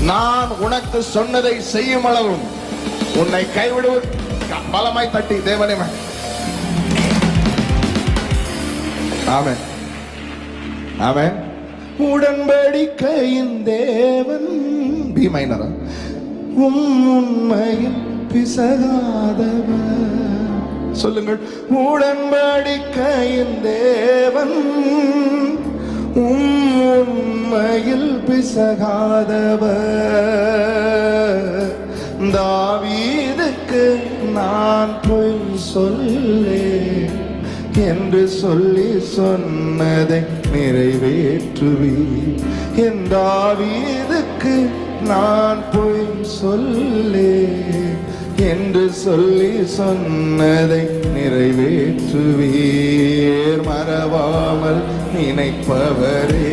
நான் உனக்கு சொன்னதை செய்யும் அளவும் உன்னை கைவிடுவது. பலமாய் தட்டி தேவனே. ஆமென் ஆமென். உடன்படிக்கையின் தேவன் பி மைனரா உண்மையில் பிசகாதவர். சொல்லுங்கள். உடன்படிக்கையின் தேவன் உண்மையில் பிசகாதவர். தாவீதுக்கு நான் பொய் சொல்லேன் என்று சொல்லி சொன்னதை நிறைவேற்றுவீர். என் தாவீதுக்கு நான் பொய் சொல்லேன் என்று சொல்லி சொன்னதை நிறைவேற்றுவீர். மறவாமல் நினைப்பவரே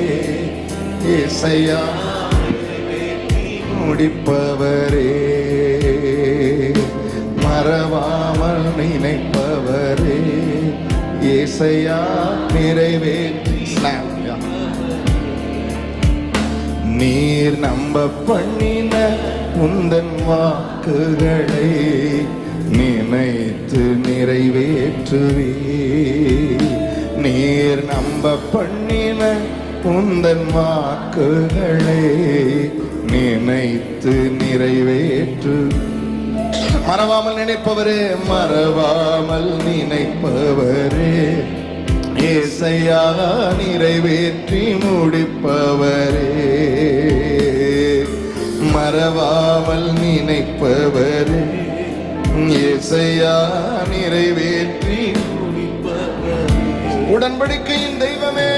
இசையா முடிப்பவரே. மறவாமல் நினைப்பவரே இசையா நிறைவேற்றி. நீர் நம்ப பண்ணின உந்தன் வாக்குகளை நினைத்து நிறைவேற்றுவீர். நீர் நம்ப பண்ணின உந்தன் வாக்குகளை நினைத்து நிறைவேற்று. மறவாமல் நினைப்பவரே மறவாமல் நினைப்பவரே ஏசையா நிறைவேற்றி முடிப்பவரே. மறவாமல் நினைப்பவரே ஏசையா நிறைவேற்றி முடிப்பவரே. உடன்படிக்கையின் தெய்வமே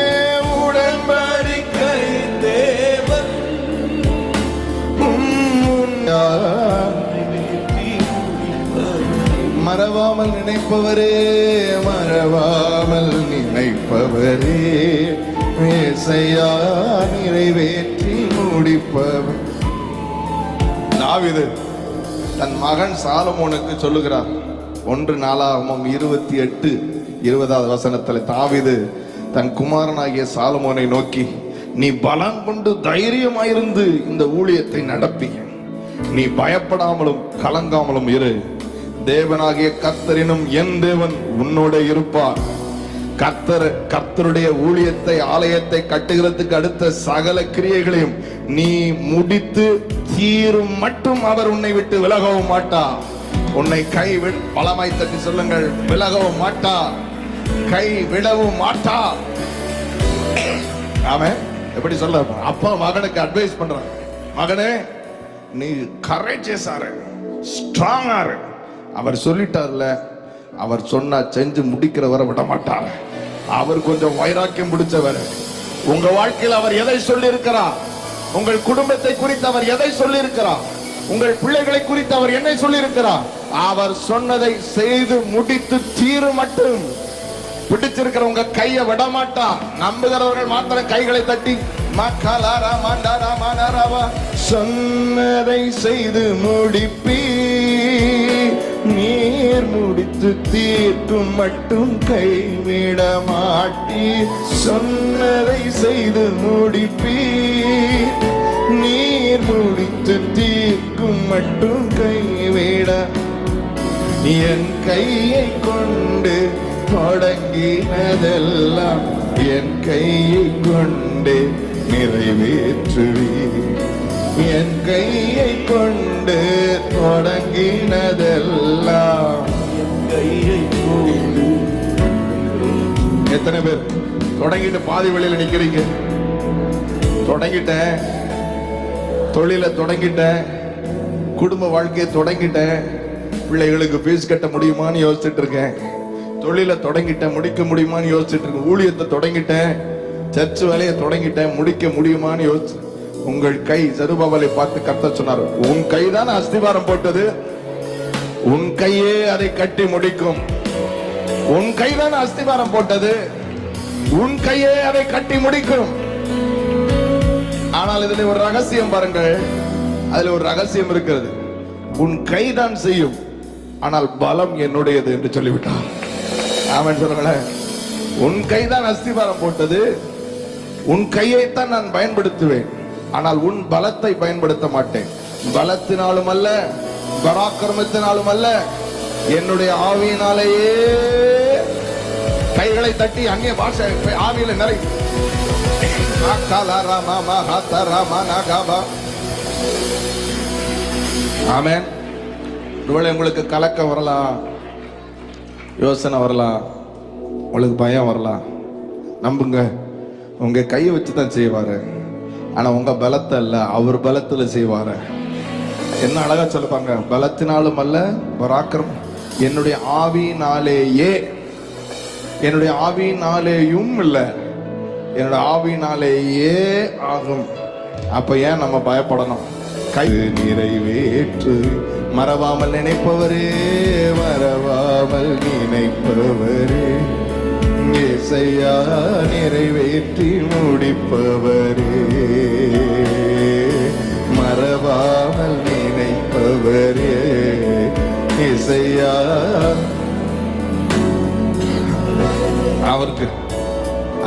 உடன்படிக்கையின் தேவன் மறவாமல் நினைப்பவரே மறவாமல் நினைப்பவரே ஏசையா நிறைவேற்றி முடிப்பவர். தாவீது தன் மகன் சாலமோனுக்கு சொல்லுகிறார். 1 நாளாகமம் 28:20 வசனத்தில் தாவீது தன் குமாரனாகிய சாலமோனை நோக்கி, நீ பலம் கொண்டு தைரியமாயிருந்து இந்த ஊழியத்தை நடப்பி, நீ பயப்படாமலும் கலங்காமலும் இரு. தேவனாகிய கர்த்தரினும் என் தேவன் உன்னோட இருப்பார். கர்த்தருடைய ஊழியத்தை ஆலயத்தை கட்டுகிறதுக்கு அடுத்த சகல கிரியைகளையும் நீ முடித்து தீரும் மட்டும் அவர் உன்னை விட்டு விலகவும் மாட்டார். உன்னை கைவிட பலமாய் தட்டி சொல்லுங்கள். விலகவும் மாட்டார், கை விடவும் மாட்டார். ஆமென். எப்படி சொல்ல அப்பா மகனுக்கு அட்வைஸ் பண்றான். மகனே நீ கரேஜியஸா இரு, ஸ்ட்ராங்கா இரு. அவர் சொல்லிட்டார்ல, அவர் சொன்னா செஞ்சு முடிக்கிற வரை விட மாட்டார். அவர் கொஞ்சம் வைராக்கியம் பிடிச்சவர். உங்க வாழ்க்கையில் அவர் எதை சொல்லி இருக்கிறார், உங்கள் குடும்பத்தை குறித்து அவர் எதை சொல்லி இருக்கிறார், உங்கள் பிள்ளைகளை குறித்து அவர் என்ன சொல்லி இருக்கிறார், அவர் சொன்னதை செய்து முடித்து தீரு மட்டும். பிடிச்சிருக்கிற உங்க கையை விட மாட்டார். நம்புகிறவர்கள் மாத்திரம் கைகளை தட்டி சொன்னதை செய்து முடிப்பி, நீர் முடித்து தீர்க்கும் மட்டும் கைவிட மாட்டி. சொன்னதை செய்து முடிப்பி, நீர் முடித்து தீர்க்கும் மட்டும் கைவிட. என் கையை கொண்டு தொடங்கினதெல்லாம் என் கையை கொண்டு நிறைவேற்றுவீர். என் கையை கொண்டு தொடங்கினதெல்லாம் என் கையை கொண்டு. எத்தனை பேர் தொடங்கிட்டு பாதி வழியில நிக்கிறீங்க? தொடங்கிட்டேன், தொழிலை தொடங்கிட்டேன், குடும்ப வாழ்க்கையை தொடங்கிட்டேன், பிள்ளைகளுக்கு ஃபீஸ் கட்ட முடியுமான்னு யோசிச்சுட்டு இருக்கேன், தொழிலை தொடங்கிட்டேன் முடிக்க முடியுமான்னு யோசிச்சுட்டு இருக்கேன், ஊழியத்தை தொடங்கிட்டேன், சர்ச் வேலையை தொடங்கிட்டேன் முடிக்க முடியுமான்னு யோசிச்சு. உங்கள் கை செருபாபேலை பார்த்து கர்த்தர் சொன்னார், உன் கைதான் அஸ்திவாரம் போட்டது, உன் கையே அதை கட்டி முடிக்கும். உன் கைதான் அஸ்திவாரம் போட்டது, உன் கையே அதை கட்டி முடிக்கும். ஆனால் இதுல ஒரு ரகசியம் பாருங்கள், அதுல ஒரு ரகசியம் இருக்கிறது. உன் கைதான் செய்யும், ஆனால் பலம் என்னுடையது என்று சொல்லிவிட்டார். ஆமென் சொல்லுங்களேன். உன் கைதான் அஸ்திவாரம் போட்டது, உன் கையைத்தான் நான் பயன்படுத்துவேன், ஆனால் உன் பலத்தை பயன்படுத்த மாட்டேன். பலத்தினாலும் அல்ல, பராக்கிரமத்தினாலும் அல்ல, என்னுடைய ஆவியினாலேயே. கைகளை தட்டி அங்கே பாஷை ஆவியில நிறை. ஆமென். ஒருவேளை உங்களுக்கு கலக்கம் வரலாம், யோசனை வரலாம், உங்களுக்கு பயம் வரலாம். நம்புங்க, உங்க கையை வச்சுதான் செய்வாரு. ஆனா உங்க பலத்தை அல்ல, அவர் பலத்துல செய்வாரு. என்ன அழகா சொல்லுவாங்க, பலத்தினாலும் அல்ல பராக்கிரம், என்னுடைய ஆவியினாலேயே. என்னுடைய ஆவியினாலேயும் இல்ல, என்னோட ஆவியினாலேயே ஆகும். அப்ப ஏன் நம்ம பயப்படணும்? கை நிறைவேற்று, மறவாமல் நினைப்பவரே, மறவாமல் நினைப்பவரே, இயேசையா நிறைவேற்றி முடிப்பவரே, மறவாமல் நினைப்பவரே, இயேசையா. அவருக்கு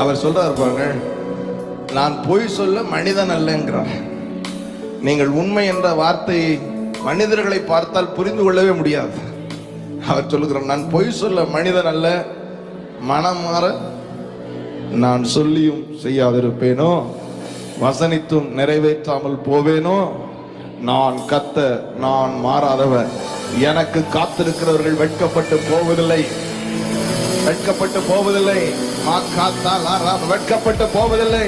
அவர் சொல்றாரு பாருங்க, நான் பொய் சொல்ல மனிதன் அல்லங்கிறார். நீங்கள் உண்மை என்ற வார்த்தையை மனிதர்களை பார்த்தால் புரிந்து கொள்ளவே முடியாது. அவர் சொல்லுகிறார், நான் பொய் சொல்ல மனிதன் அல்ல, மனம் மாற நான் சொல்லியும் செய்யாதிருப்பேனோ, வசனித்தும் நிறைவேற்றாமல் போவேனோ. நான் கர்த்தர், நான் மாறாதவர். எனக்கு காத்திருக்கிறவர்கள் வெட்கப்பட்டு போவதில்லை, வெட்கப்பட்டு போவதில்லை, வெட்கப்பட்டு போவதில்லை.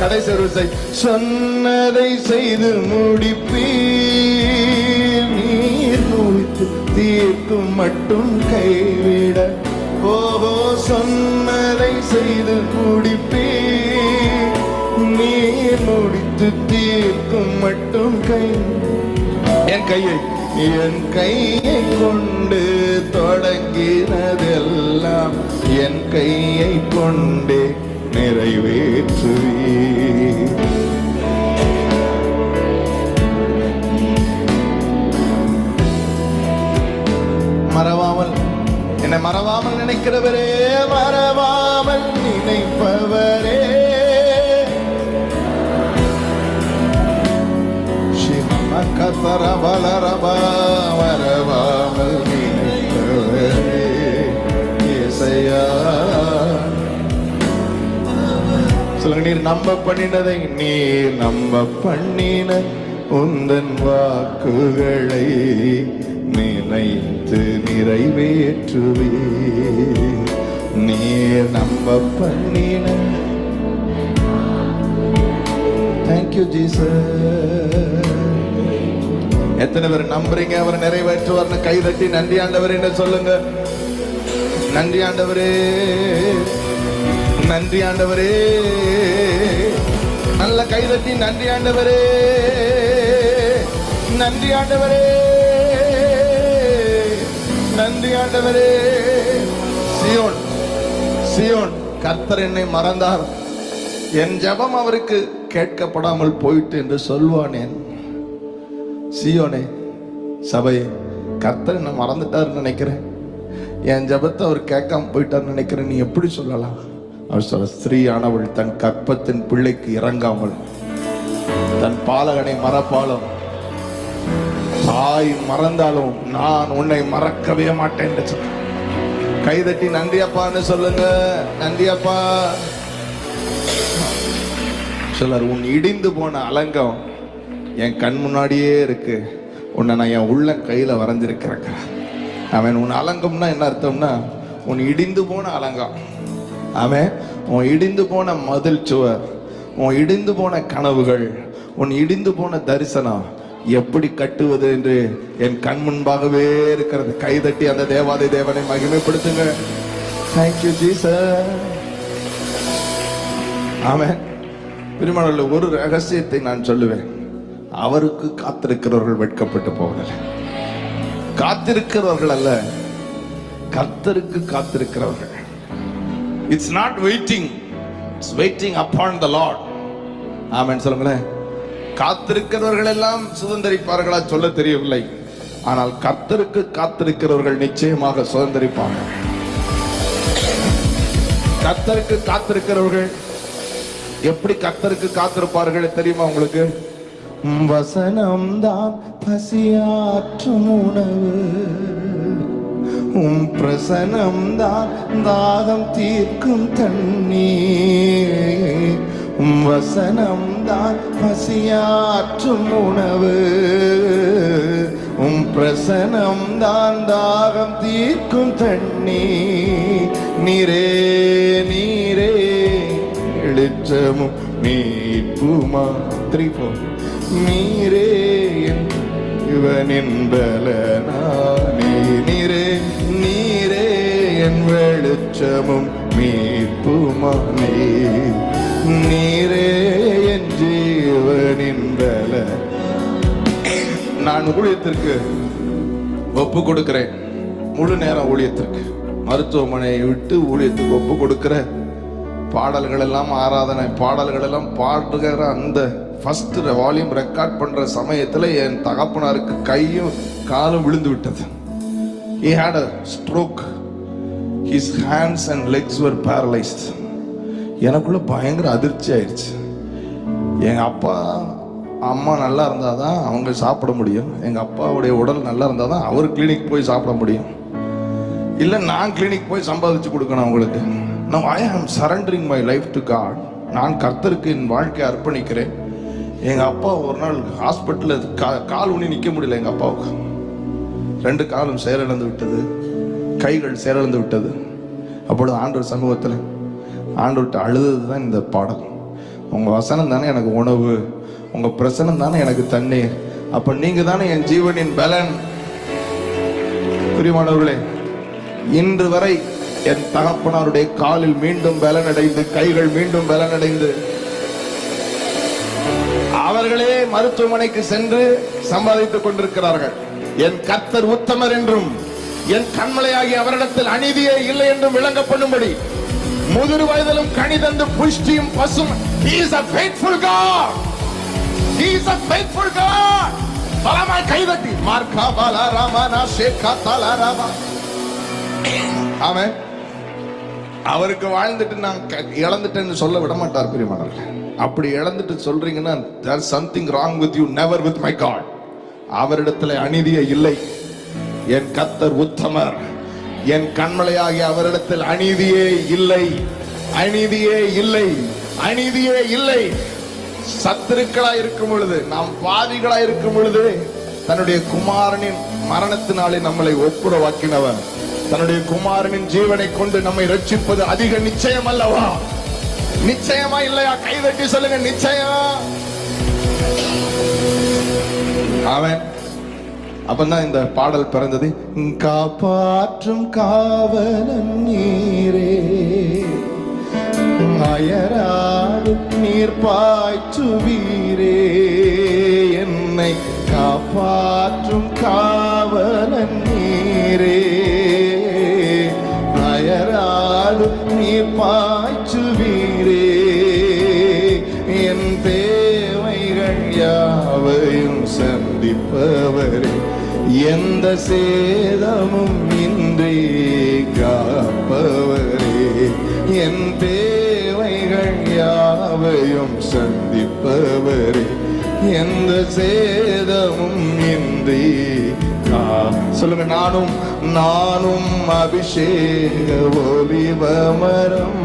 கடைசி விசை, சொன்னதை செய்து முடிப்பீர், நீர் முடித்து தீர்க்கும் மட்டும் கைவிட. ஓஹோ, சொன்னதை செய்து முடிப்பீர், நீர் முடித்து தீர்க்கும் மட்டும் கை. என் கையை கொண்டு தொடங்கினதெல்லாம் என் கையை கொண்டே நிறைவேற்றுவீர். மறவாமல், என்னை மறவாமல் நினைக்கிறவரே, மறவாமல் நினைப்பவரே, மறவாமல் நினைப்பவரே, இயேசையா. சொல்லுங்க, நீர் நம்ப பண்ணினதை, நீர் நம்ப பண்ணின உந்தன் வாக்குகளை நினைத்து நிறைவேற்றுவே. நீர் நம்ப பண்ணின. Thank you Jesus. எத்தனை பேர் நம்புறீங்க அவர் நிறைவேற்றுவார்னு? கை தட்டி நன்றி ஆண்டவரே என்று சொல்லுங்க. நன்றி ஆண்டவரே, நன்றி ஆண்டவரே. நல்ல கை தட்டி நன்றி ஆண்டவரே, நன்றி ஆண்டவரே, நன்றி ஆண்டவரே. சியோன், சியோன், கர்த்தர் என்னை மறந்தார், என் ஜெபம் அவருக்கு கேட்கப்படாமல் போயிட்டு என்று சொல்வானேன். சியோனே, சபையே, கர்த்தர் என்ன மறந்துட்டாருன்னு நினைக்கிறேன், என் ஜெபத்தை அவர் கேட்காம போயிட்டாருன்னு நினைக்கிறேன். நீ எப்படி சொல்லலாம்? அவர் சொல்ல, ஸ்திரீயானவள் தன் கற்பத்தின் பிள்ளைக்கு இறங்காமல் தன் பாலகனை மறப்பாலும், தாய் மறந்தாலும் நான் உன்னை மறக்கவே மாட்டேன் என்று சொல்ல. கைதட்டி நன்றி அப்பான்னு சொல்லுங்க. நன்றி அப்பா. சிலர், உன் இடிந்து போன அலங்கம் என் கண் முன்னாடியே இருக்கு, உன்னை நான் என் உள்ள கையில வரைஞ்சிருக்கிறேன். அவன் உன் அலங்கம்னா என்ன அர்த்தம்னா, உன் இடிந்து போன அலங்கம். அவன் உன் இடிந்து போன மதில் சுவர், உன் இடிந்து போன கனவுகள், உன் இடிந்து போன தரிசனம் எப்படி கட்டுவது என்று என் கண் முன்பாகவே இருக்கிறது. கைதட்டி அந்த தேவாதி தேவனை மகிமைப்படுத்துங்க. Thank you Jesus. ஆமென். பிரியமானவர்களே, ஒரு ரகசியத்தை நான் சொல்லுவேன். அவருக்கு காத்திருக்கிறவர்கள் வெட்கப்பட்டு போவதில்லை. காத்திருக்கிறவர்கள் அல்ல, கர்த்தருக்கு காத்திருக்கிறவர்கள். It's not waiting, it's waiting upon the Lord. ஆமென் சொல்லுங்களேன். காத்திருக்கிறவர்கள் எல்லாம் சுதந்தரிப்பார்களா சொல்ல தெரியவில்லை, ஆனால் கர்த்தருக்கு காத்திருக்கிறவர்கள் நிச்சயமாக சுதந்தரிப்பார்கள். கர்த்தருக்கு காத்திருக்கிறவர்கள் எப்படி கர்த்தருக்கு காத்திருப்பார்கள் தெரியுமா உங்களுக்கு? வசனம் தான் பசியாற்றும் உணவு, பிரசனம் தான் தாகம் தீர்க்கும் தண்ணீர். வசனம் தான் பசியாற்றும் உணவு, பிரசனம் தான் தாகம் தீர்க்கும் தண்ணீர். நீரே நீரே வெளிச்சமும் மீட்புமா. 3 4 நீரே இவனின் பலனானே. நீரே நீரே என் வெளிச்சமும் மீட்புமானே. நீரே என் ஜீவனின் பலன். நான் ஊழியத்திற்கு ஒப்பு கொடுக்கிறேன், முழு நேரம் ஊழியத்திற்கு. மருத்துவமனையை விட்டு ஊழியத்துக்கு ஒப்பு கொடுக்கிற பாடல்கள் எல்லாம், ஆராதனை பாடல்கள் எல்லாம் பாடுகிற அந்த ஃபர்ஸ்ட் வால்யூம் ரெக்கார்ட் பண்ற சமயத்துல என் தகப்பனாருக்கு கையும் காலும் விழுந்து விட்டது. He had a stroke. His hands and legs were paralyzed. எனக்குள்ள பயங்கர அதிர்ச்சி ஆயிடுச்சு. எங்க அப்பா அம்மா நல்லா இருந்தாதான் அவங்க சாப்பிட முடியும், எங்க அப்பாவுடைய உடல் நல்லா இருந்தாதான் அவர் கிளினிக் போய் சாப்பிட முடியும், இல்ல நான் கிளினிக் போய் சம்பாதிச்சு கொடுக்கணும் அவங்களுக்கு. Now I am surrendering my life to God. நான் கர்த்தருக்கு என் வாழ்க்கையை அர்ப்பணிக்கிறேன். எங்க அப்பா ஒரு நாள் ஹாஸ்பிட்டல்ல கால் ஊனி நிக்க முடியல. எங்க அப்பாவுக்கு 2 காலும் செயலிழந்து விட்டது, கைகள் செயலிழந்து விட்டது. அப்பொழுது ஆண்டவர் சமூகத்தில் ஆண்டவர்கிட்ட அழுதது தான் இந்த பாடல். உங்க வசனம் தானே எனக்கு உணவு, உங்க பிரசனம் தானே எனக்கு தண்ணீர், அப்ப நீங்க தானே என் ஜீவனின் பலன். பிரியமானவர்களே, இன்று வரை என் தகப்பனாருடைய காலில் மீண்டும் பலனடைந்து, கைகள் மீண்டும் பலனடைந்து, அவர்களே மருத்துவமனைக்கு சென்று சம்பாதித்துக் கொண்டிருக்கிறார்கள். என் கர்த்தர் உத்தமர் என்றும் என் கண்மலையாகி அவரிடத்தில் அநீதியே இல்லை என்றும் விளங்கப்படும்படி முதிர் வயதிலும் கனி தந்து புஷ்டியும் பசும். He is a faithful God. He is a faithful God. பலமாய் கைதட்டி மார்க்கா பாலா ராமானா ஷேகா தாலா ராமா. ஆமென். அவருக்கு வாழ்ந்துட்டு நான் இழந்துட்டேன்னு சொல்ல விட மாட்டார் பிரியமானவர்களே. அப்படி இழந்துட்டு சொல்றீங்கன்னா there is something wrong with you, never with my God. அவரிடத்தில் அநீதியே இல்லை. என் கர்த்தர் உத்தமர், என் கண்மலையாகிய அவரிடத்தில் அநீதியே இல்லை, அநீதியே இல்லை, அநீதியே இல்லை. சத்துருக்களாய் இருக்கும் பொழுது, நாம் பாவிகளாய் இருக்கும் பொழுது தன்னுடைய குமாரனின் மரணத்தினாலே நம்மளை ஒப்புரவாக்கினவர், தன்னுடைய குமாரனின் ஜீவனை கொண்டு நம்மை ரட்சிப்பது அதிக நிச்சயம் அல்லவா? நிச்சயமா இல்லையா? கைதட்டி சொல்லுங்க, நிச்சயம். அவன் அப்பதான் இந்த பாடல் பிறந்தது. காப்பாற்றும் காவலன் நீரே, அயராது நீர் பாய்ச்சுவீரே. என்னை காப்பாற்றும் காவலன் நீரே, அயராது நீர் பாய்ச்சுவீரே. என் தேவைகள் யாவையும் சந்திப்பவரே, எந்த சேதமும் இன்றி காப்பவரே. என் தேவைகள் யாவையும் சந்திப்பவரே, எந்த சேதமும் இன்றி சொல்லுங்க. நானும் அபிஷேக ஒலிவமரம்,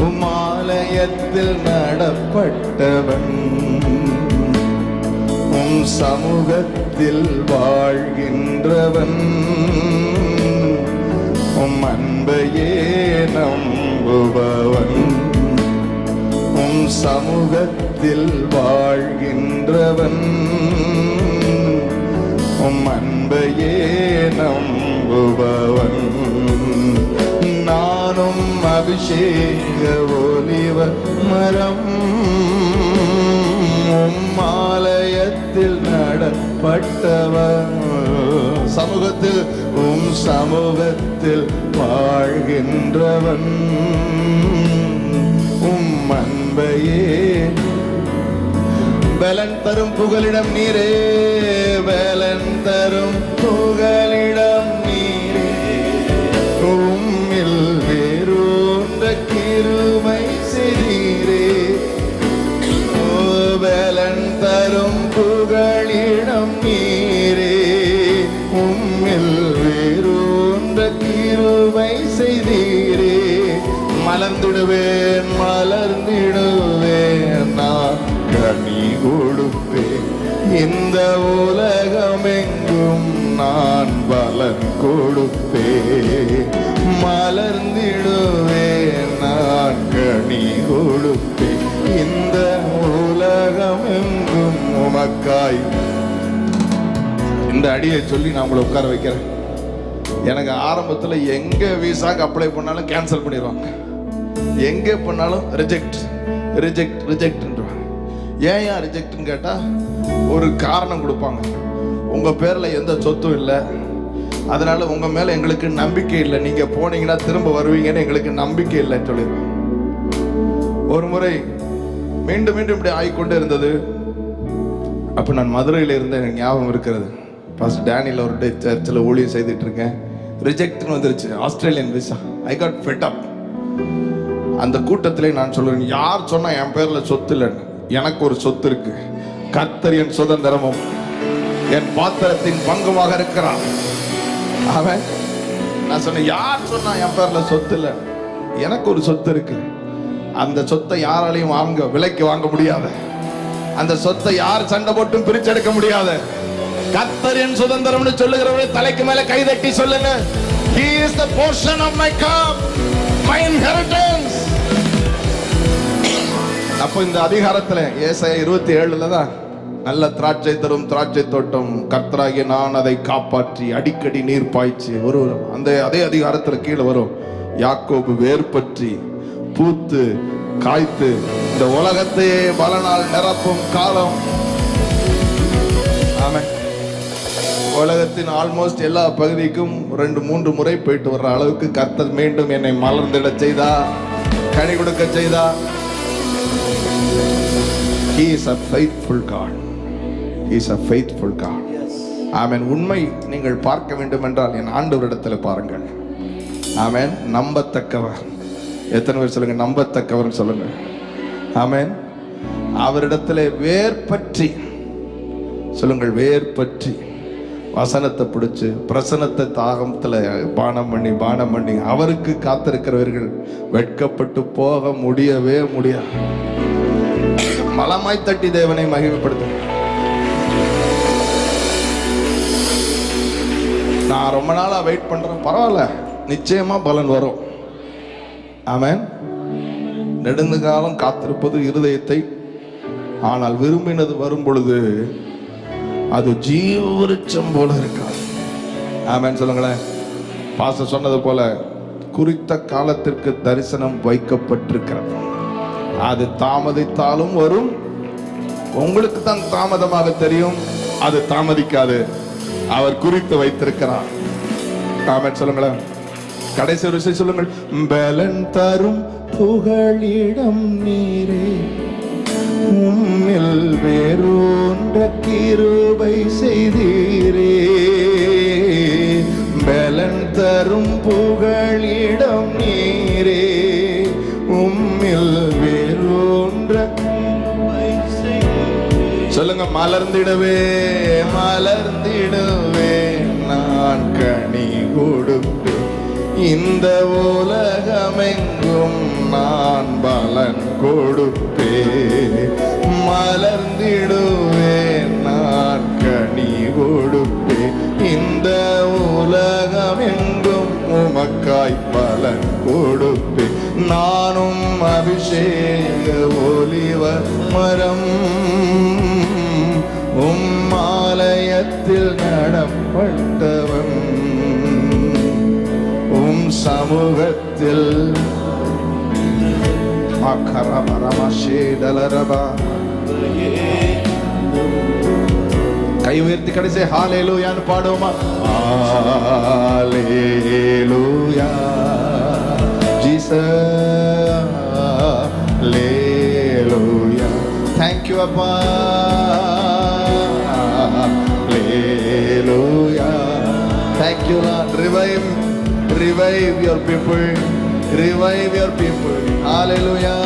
உமாலயத்தில் நடப்பட்டவன், உம் சமூகத்தில் வாழ்கின்றவன், உம் அன்பையே நம்புபவன், உம் சமூகத்தில் வாழ்கின்றவன், உம் அன்பையே நம்புபவன். நானும் அபிஷேக ஒலிவ மரம், உம் ஆலயத்தில் நடப்பட்டவன், சமூகத்தில் உம் சமூகத்தில் வாழ்கின்றவன், உம் அன்பையே. பலன் தரும் புகலிடம் நீரே, பலன் தரும் புகலிடம் நீரே, உம்மில் மலர்ந்திடுவேன் மலர்ந்திடுவேன், நான் கனி கொடுப்பேன். இந்த உலகமெங்கும் நான் பலன் கொடுப்பேன். மலர்ந்திடுவேன், நான் கனி கொடுப்பேன். இந்த உலகமெங்கும் உமக்காய். இந்த அடியை சொல்லி நான் உங்களை உட்கார வைக்கிறேன். எனக்கு ஆரம்பத்தில் எங்க விசாக்கு அப்ளை பண்ணாலும் கேன்சல் பண்ணிடுவாங்க, எங்க பண்ணாலும் ரிஜெக்ட் ரிஜெக்ட் ரிஜெக்ட்ன்றாங்க. ஏன் ரிஜெக்ட்னு கேட்டா ஒரு காரணம் கொடுப்பாங்க. உங்க பேர்ல எந்த சொத்தும் இல்லை, அதனால உங்க மேல எங்களுக்கு நம்பிக்கை இல்லை, நீங்க போனீங்கன்னா திரும்ப வருவீங்கன்னு எங்களுக்கு நம்பிக்கை இல்லைன்னு சொல்லிடுவாங்க. ஒரு முறை மீண்டும் மீண்டும் இப்படி ஆகிக்கொண்டே இருந்தது. அப்ப நான் மதுரையில் இருந்த எனக்கு ஞாபகம் இருக்கிறது. பாஸ்டர் டேனியல் அவருடைய சர்ச்சில் ஊழியம் செய்துட்டு இருக்கேன். ரிஜெக்ட்னு வந்துருச்சு, Australian visa. I got fed up. அந்த கூட்டத்திலே நான் சொல்றேன், யார் சொன்னா என் பேர்ல சொத்து இல்லைன்னு? எனக்கு ஒரு சொத்து இருக்கு. கர்த்தர் என் சுதந்திரமும் என் பாத்திரத்தின் பங்குமாக இருக்கிறான். அவன் நான் சொன்னேன், யார் சொன்னா என் பேர்ல சொத்து இல்லை? எனக்கு ஒரு சொத்து இருக்கு. அந்த சொத்தை யாராலையும் விலைக்கு வாங்க முடியாது. அந்த சொத்தை யார் சண்டை போட்டும் பிரிச்செடுக்க முடியாது. கர்த்தர் என் சுதந்திரம்னு சொல்லுகிறவரை தலைக்கு மேல கைதட்டி சொல்லுங்க, He is the portion of my cup, my inheritance. அப்போ இந்த அதிகாரத்துல ஏசாயா 27 தான் நல்ல திராட்சை தரும் திராட்சை தோட்டம் கர்த்தராகிய நான் அதை காப்பாற்றி அடிக்கடி நீர் பாய்ச்சி ஒரு அந்த அதே அதிகாரத்துல கீழே வரும், யாக்கோபு வேர் பற்றி பூத்து காய்த்து இந்த உலகத்தையே பலனால் நிரப்பும் காலம். ஆமென். உலகத்தின் ஆல்மோஸ்ட் எல்லா பகுதிக்கும் 2-3 முறை போயிட்டு வர்ற அளவுக்கு கர்த்தர் மீண்டும் என்னை மலர்ந்திட செய்தா, கனி கொடுக்க செய்தா. He is a faithful God. He is a faithful God. ஆமென். உண்மை நீங்கள் பார்க்க வேண்டும் என்றால் என் ஆண்டவரிடத்தில் பாருங்கள். ஆமென். நம்பத்தக்கவர். எத்தனை பேர் சொல்லுங்க நம்பத்தக்கவர் சொல்லுங்க. ஆமென். அவரிடத்தில் வேர் பற்றி சொல்லுங்கள், வேர் பற்றி வசனத்தை பிடிச்சு பிரசனத்தை தாகத்துல பானம் பண்ணி அவருக்கு காத்திருக்கிறவர்கள் வெட்கப்பட்டு போக முடியவே முடியாது. மலமாய் தட்டி தேவனை மகிமைப்படுத்து. நான் ரொம்ப நாளா வெயிட் பண்றேன், பரவாயில்ல, நிச்சயமா பலன் வரும். ஆமென். நெடுந்த காலம் காத்திருப்பது இருதயத்தை, ஆனால் விரும்பினது வரும் பொழுது அது ஜீவவிருட்சம் போல இருக்காது. ஆமென் சொல்லுங்களேன். பாஸ்டர் சொன்னது போல குறித்த காலத்திற்கு தரிசனம் வைக்கப்பட்டிருக்கிறது. அது தாமதித்தாலும் வரும். உங்களுக்கு தான் தாமதமாக தெரியும், அது தாமதிக்காது. அவர் குறித்து வைத்திருக்கிறார். ஆமென் சொல்லுங்களேன். கடைசி ஒரு விஷயம் சொல்லுங்கள், பலன் தரும் புகழிடம் நீரே, உம்மில் வேறொன்ற கிருபை செய்தீரே. பலன் தரும் புகழிடம் நீரே, உம்மில் வேறொன்ற கிருபை செய்தீரே. சொல்லுங்க, மலர்ந்திடவே மலர்ந்திடவே நான் கனி கொடுப்பேன். இந்த உலகமெங்கும் நான் பலன் கொடுப்பேன். மலர்ந்திடுவேன் நான் கனி கொடுப்பேன். இந்த உலகமெங்கும் உமக்காய் பலன் கொடுப்பேன். நானும் அபிஷேக ஒலிவர் மரம், ஆலயத்தில் நடப்பட்டவன், சமூகத்தில் கை உயர்த்தி கடைசி ஹalleluyaன்னு பாடுவோமா? ஹalleluya ஜீசஸ், ஹalleluya. Thank you அப்பா. Hallelujah. Thank you Lord. Revive your people. Revive your people. Hallelujah.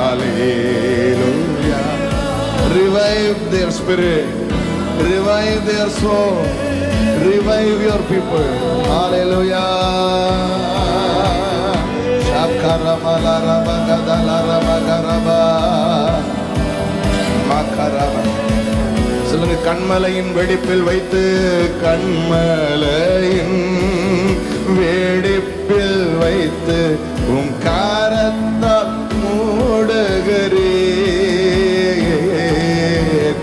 Hallelujah. Revive their spirit. Revive their soul. Revive your people. Hallelujah. சொல்லுங்க, கண்மலையின் வெடிப்பில் வைத்து, கண்மலையின் வெடிப்பில் வைத்து உம் காரத்தால் மூடுகிறே.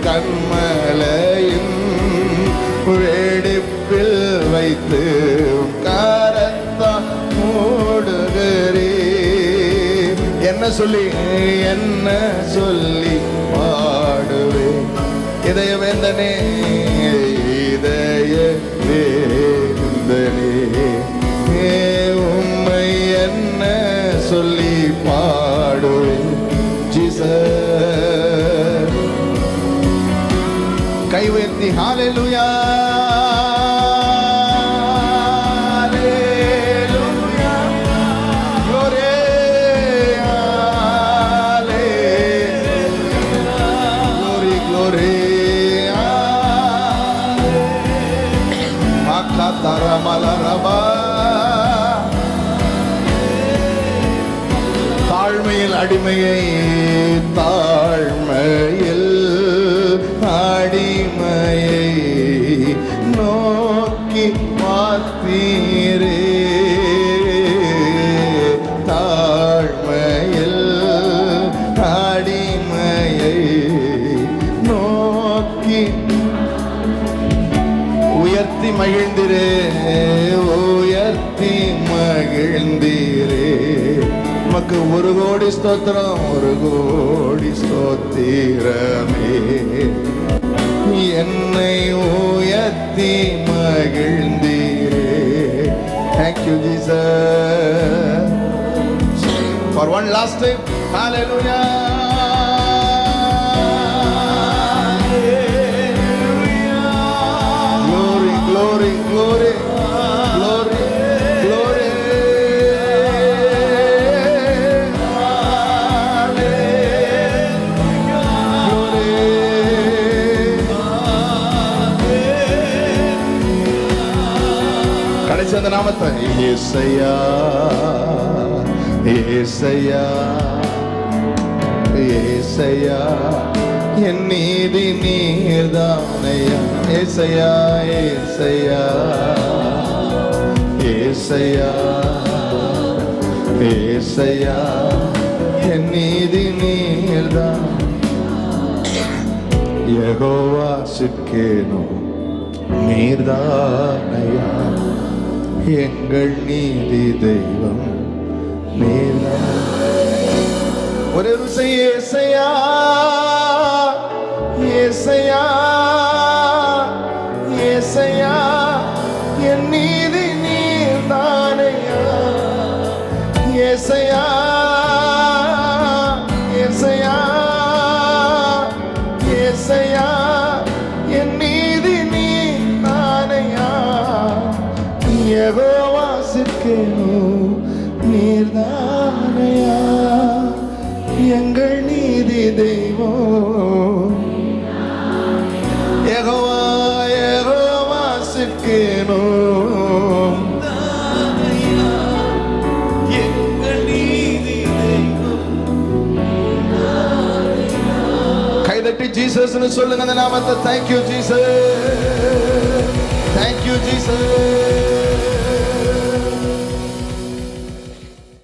கண்மலையின் வெடிப்பில் வைத்து உம் காரத்தால் மூடுகிறே. என்ன சொல்லி பாடுவேன்? இதய வேந்தனே, இதய வேந்தனே, உம்மை என்ன சொல்லி பாடுவேன்? ஜீசஸ். கை உயர்த்தி ஹalleluya, தாழ்மையில் அடிமையை, தாழ்மையில் அடிமையை நோக்கி பார்த்தீரே. தாழ்மையில் அடிமையை நோக்கி உயர்த்தி மகிழ்ந்திரே, உயர்த்தி மகிழ்ந்தீரே. உமக்கு ஒரு கோடி ஸ்தோத்திரம், ஒரு கோடி ஸ்தோத்திரமே. என்னை உயர்த்தி மகிழ்ந்தீரே. Thank you Jesus. For one last time, hallelujah. Glory, glory, glory, glory. கடைசி அந்த நாமத்தை, ஏசையா, ஏசையா, ஏசையா, என் நீதி நீர்தானையா. ஏசையா, ஏசையா, ஏசையா, ஏசையா, என் நீதி நீர்தான். யெகோவா சிக்கேனோ நீர்தானையா, எங்கள் நீதி தெய்வம் நீர்தான். ஒரே ருசை, ஏசையா, ஏசையா, ஏசையா, என் நீதி நீர்தானையா. ஏசையா, ஏசையா, ஏசையா, என் நீதி நீர்தானையா. யெகோவா சிக்கேனோ நீர்தானையா, எங்கள் நீதி தெய்வம். யெகோவா, யெகோவா சிக்கேனோ எங்கள் நீதி தெய்வம். கைதட்டி ஜீசஸ்னு சொல்லுங்க அந்த நாமத்தை. Thank you Jesus, thank you Jesus.